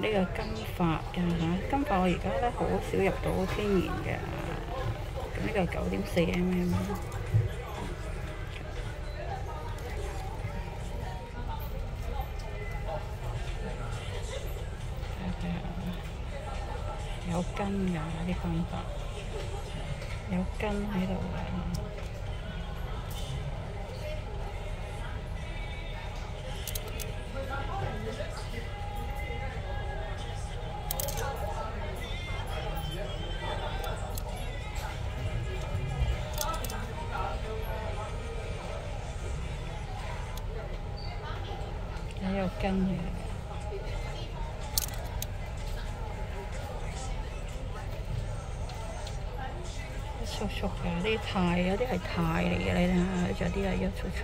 呢個金髮嘅嚇，金髮我而家咧好少入到天然嘅，咁呢個9.4mm。有根㗎啲金髮，有根喺度㗎。有根嘅，速速嘅啲肽，有啲係肽嚟嘅，你睇下，仲有啲係一速速。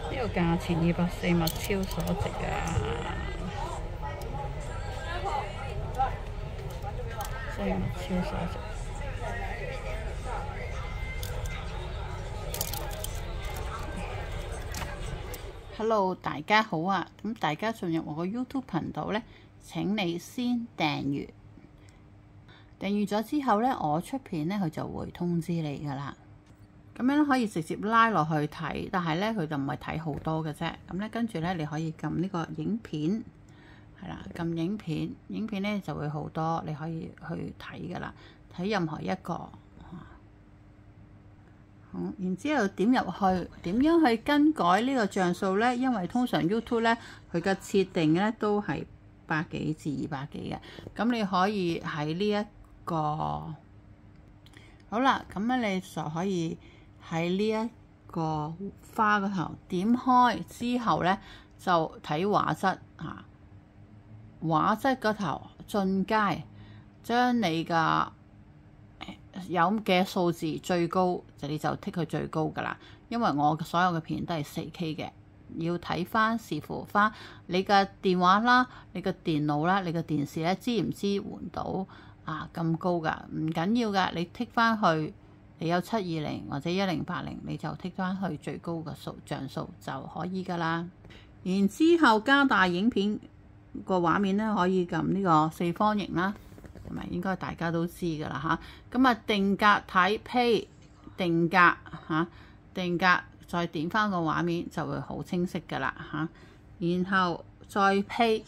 呢個價錢240，物超所值啊！真係物超所值。Hello， 大家好啊！咁大家進入我個 YouTube 頻道呢，請你先訂閱。訂閱咗之後呢，我出片呢，佢就會通知你噶啦。咁樣可以直接拉落去睇，但係咧佢就唔係睇好多嘅啫。咁咧跟住咧你可以撳呢個影片，係啦，撳影片，影片咧就會好多，你可以去睇噶啦，睇任何一個。好，然之後點入去，點樣去更改呢個像素咧？因為通常 YouTube 咧佢嘅設定咧都係100幾至200幾嘅，咁你可以喺呢一個，好啦，咁咧你就可以喺呢一個花嗰頭點開之後咧，就睇畫質啊，畫質嗰頭進階，將你嘅有嘅數字最高，就你就剔佢最高噶啦。因為我所有嘅片都係4K 嘅，要睇翻視乎翻你嘅電話啦、你嘅電腦啦、你嘅電視咧支唔支援到啊咁高噶？唔緊要噶，你剔翻去。你有720或者1080，你就剔翻去最高嘅像素就可以噶啦。然之後加大影片個畫面咧，可以撳呢個四方形啦，係咪應該大家都知噶啦嚇？咁啊定格睇 Play 定格嚇，定格再點翻個畫面就會好清晰噶啦嚇。然後再 Play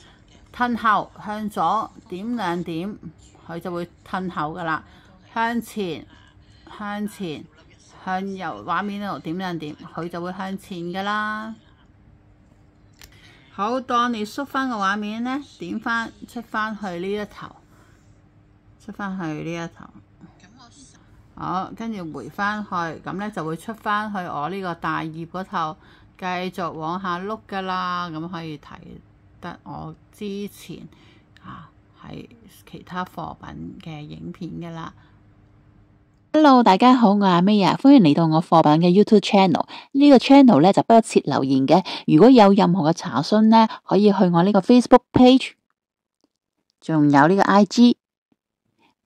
褪後向左點2點，佢就會褪後噶啦，向前。向右畫面嗰度點2點，佢就會向前噶啦。好，當你縮翻個畫面呢，點翻出翻去呢一頭，出翻去呢一頭。好，跟住回翻去，咁呢就會出翻去我呢個大頁嗰頭，繼續往下碌噶啦。咁可以睇得我之前係其他貨品嘅影片噶啦。Hello， 大家好，我係阿 May 啊，歡迎嚟到我貨品嘅 YouTube channel。呢個 channel 咧就不設留言嘅，如果有任何嘅查詢咧，可以去我呢個 Facebook page， 仲有呢個 IG，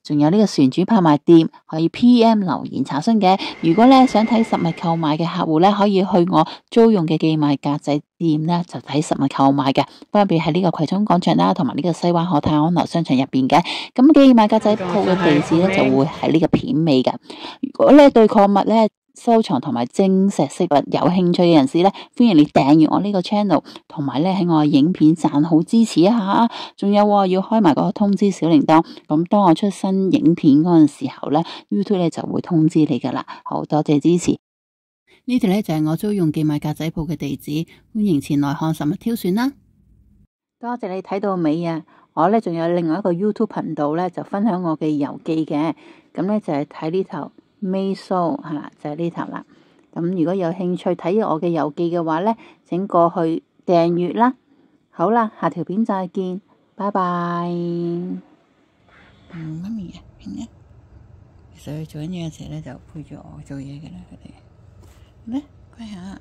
仲有呢個旋轉拍賣店，可以 PM 留言查詢嘅。如果咧想睇實物購買嘅客戶咧，可以去我租用嘅寄賣格仔店咧，就睇實物購買嘅，分別喺呢個葵涌廣場啦，同埋呢個西灣河泰安樓商場入邊嘅。咁寄賣格仔鋪嘅地址咧就會喺呢個片尾嘅。如果咧對礦物咧收藏同埋晶石飾物有興趣嘅人士咧，歡迎你訂閱我呢個 channel， 同埋咧喺我嘅影片讚好支持一下。仲有要開埋個通知小鈴鐺，咁當我出新影片嗰陣時候咧 ，YouTube 咧就會通知你噶啦。好多謝支持。呢條咧就係我租用寄賣格仔鋪嘅地址，歡迎前來看實物挑選啦。多謝你睇到尾啊！我咧仲有另外一個 YouTube 頻道咧，就分享我嘅遊記嘅，咁咧就係睇呢頭。May Show 係啦，就係呢頭啦。咁如果有興趣睇我嘅遊記嘅話呢，請過去訂閱啦。好啦，下條片再見，拜拜。媽咪啊，平啊。其實佢做緊嘢嘅時候咧，就陪住我做嘢嘅啦，佢哋。咩？乖下。